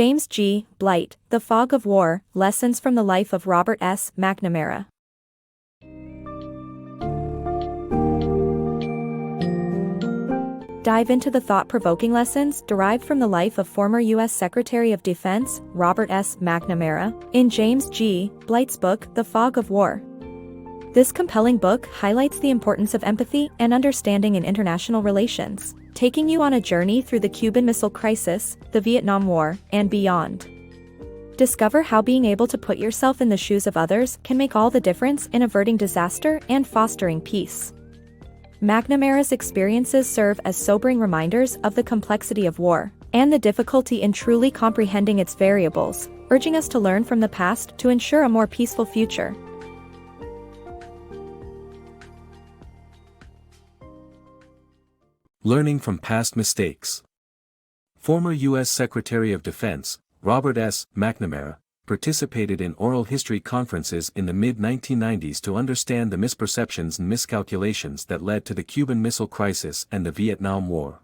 James G. Blight, The Fog of War, Lessons from the Life of Robert S. McNamara. Dive into the thought-provoking lessons derived from the life of former U.S. Secretary of Defense, Robert S. McNamara, in James G. Blight's book, The Fog of War. This compelling book highlights the importance of empathy and understanding in international relations, taking you on a journey through the Cuban Missile Crisis, the Vietnam War, and beyond. Discover how being able to put yourself in the shoes of others can make all the difference in averting disaster and fostering peace. McNamara's experiences serve as sobering reminders of the complexity of war and the difficulty in truly comprehending its variables, urging us to learn from the past to ensure a more peaceful future. Learning from past mistakes. Former U.S. Secretary of Defense, Robert S. McNamara, participated in oral history conferences in the mid-1990s to understand the misperceptions and miscalculations that led to the Cuban Missile Crisis and the Vietnam War.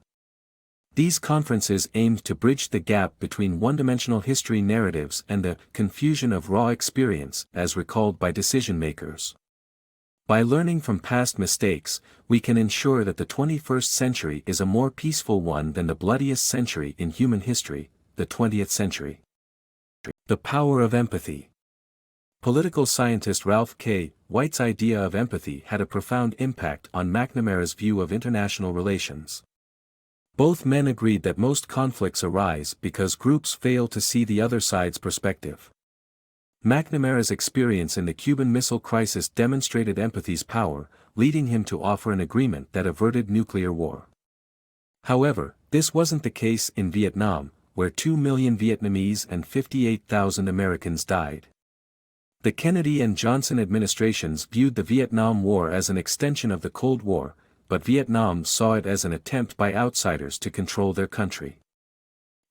These conferences aimed to bridge the gap between one-dimensional history narratives and the confusion of raw experience as recalled by decision-makers. By learning from past mistakes, we can ensure that the 21st century is a more peaceful one than the bloodiest century in human history, the 20th century. The power of empathy. Political scientist Ralph K. White's idea of empathy had a profound impact on McNamara's view of international relations. Both men agreed that most conflicts arise because groups fail to see the other side's perspective. McNamara's experience in the Cuban Missile Crisis demonstrated empathy's power, leading him to offer an agreement that averted nuclear war. However, this wasn't the case in Vietnam, where 2 million Vietnamese and 58,000 Americans died. The Kennedy and Johnson administrations viewed the Vietnam War as an extension of the Cold War, but Vietnam saw it as an attempt by outsiders to control their country.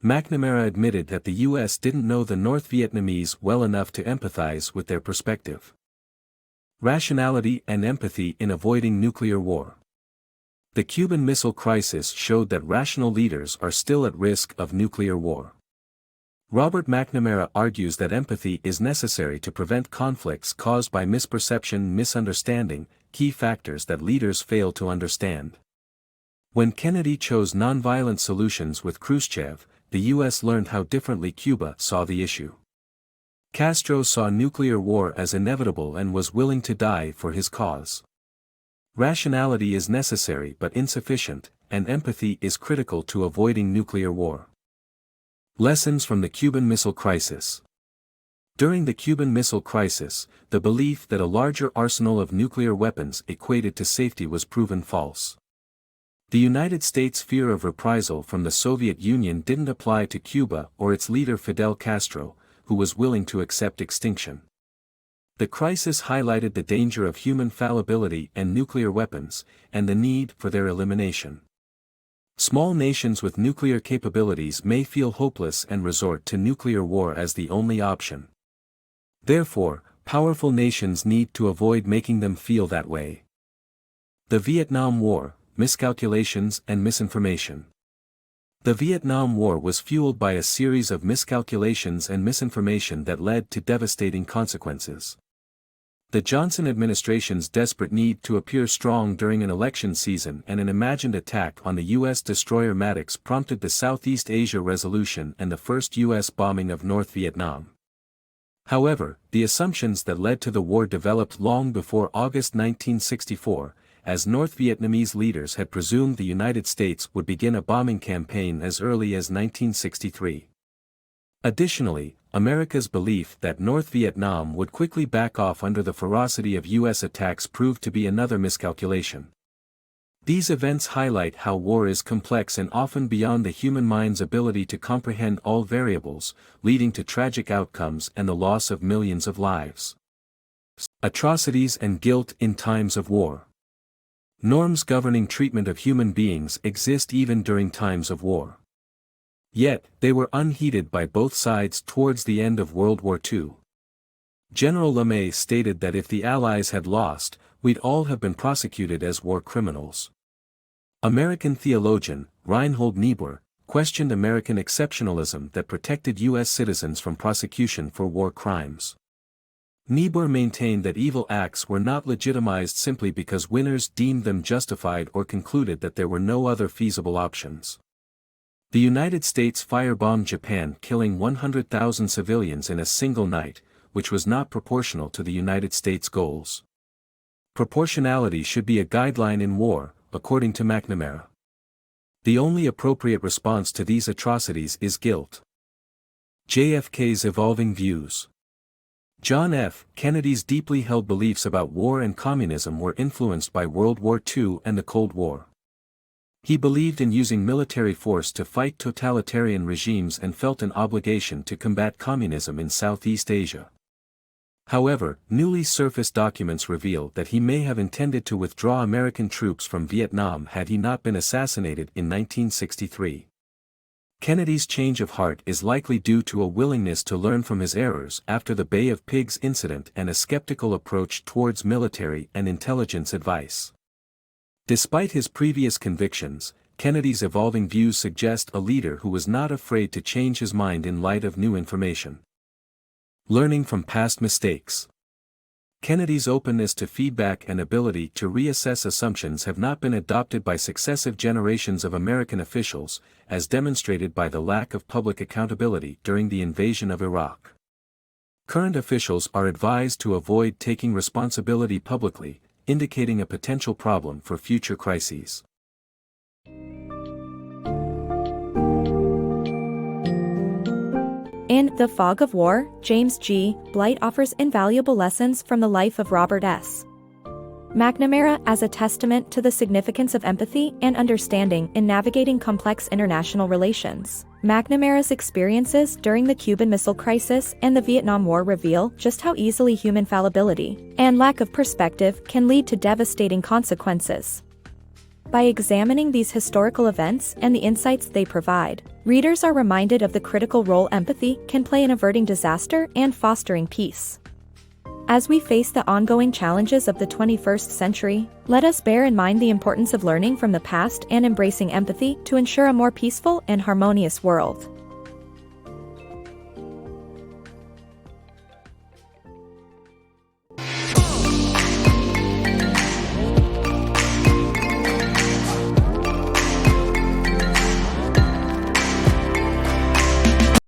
McNamara admitted that the U.S. didn't know the North Vietnamese well enough to empathize with their perspective. Rationality and empathy in avoiding nuclear war. The Cuban Missile Crisis showed that rational leaders are still at risk of nuclear war. Robert McNamara argues that empathy is necessary to prevent conflicts caused by misperception and misunderstanding, key factors that leaders fail to understand. When Kennedy chose nonviolent solutions with Khrushchev, the U.S. learned how differently Cuba saw the issue. Castro saw nuclear war as inevitable and was willing to die for his cause. Rationality is necessary but insufficient, and empathy is critical to avoiding nuclear war. Lessons from the Cuban Missile Crisis. During the Cuban Missile Crisis, the belief that a larger arsenal of nuclear weapons equated to safety was proven false. The United States' fear of reprisal from the Soviet Union didn't apply to Cuba or its leader Fidel Castro, who was willing to accept extinction. The crisis highlighted the danger of human fallibility and nuclear weapons, and the need for their elimination. Small nations with nuclear capabilities may feel hopeless and resort to nuclear war as the only option. Therefore, powerful nations need to avoid making them feel that way. The Vietnam War, Miscalculations and Misinformation. The Vietnam War was fueled by a series of miscalculations and misinformation that led to devastating consequences. The Johnson administration's desperate need to appear strong during an election season and an imagined attack on the U.S. destroyer Maddox prompted the Southeast Asia Resolution and the first U.S. bombing of North Vietnam. However, the assumptions that led to the war developed long before August 1964, as North Vietnamese leaders had presumed the United States would begin a bombing campaign as early as 1963. Additionally, America's belief that North Vietnam would quickly back off under the ferocity of U.S. attacks proved to be another miscalculation. These events highlight how war is complex and often beyond the human mind's ability to comprehend all variables, leading to tragic outcomes and the loss of millions of lives. Atrocities and guilt in times of war. Norms governing treatment of human beings exist even during times of war. Yet, they were unheeded by both sides towards the end of World War II. General LeMay stated that if the Allies had lost, we'd all have been prosecuted as war criminals. American theologian, Reinhold Niebuhr, questioned American exceptionalism that protected U.S. citizens from prosecution for war crimes. Niebuhr maintained that evil acts were not legitimized simply because winners deemed them justified or concluded that there were no other feasible options. The United States firebombed Japan, killing 100,000 civilians in a single night, which was not proportional to the United States' goals. Proportionality should be a guideline in war, according to McNamara. The only appropriate response to these atrocities is guilt. JFK's evolving views. John F. Kennedy's deeply held beliefs about war and communism were influenced by World War II and the Cold War. He believed in using military force to fight totalitarian regimes and felt an obligation to combat communism in Southeast Asia. However, newly surfaced documents reveal that he may have intended to withdraw American troops from Vietnam had he not been assassinated in 1963. Kennedy's change of heart is likely due to a willingness to learn from his errors after the Bay of Pigs incident and a skeptical approach towards military and intelligence advice. Despite his previous convictions, Kennedy's evolving views suggest a leader who was not afraid to change his mind in light of new information. Learning from past mistakes. Kennedy's openness to feedback and ability to reassess assumptions have not been adopted by successive generations of American officials, as demonstrated by the lack of public accountability during the invasion of Iraq. Current officials are advised to avoid taking responsibility publicly, indicating a potential problem for future crises. In The Fog of War, James G. Blight offers invaluable lessons from the life of Robert S. McNamara as a testament to the significance of empathy and understanding in navigating complex international relations. McNamara's experiences during the Cuban Missile Crisis and the Vietnam War reveal just how easily human fallibility and lack of perspective can lead to devastating consequences. By examining these historical events and the insights they provide, readers are reminded of the critical role empathy can play in averting disaster and fostering peace. As we face the ongoing challenges of the 21st century, let us bear in mind the importance of learning from the past and embracing empathy to ensure a more peaceful and harmonious world.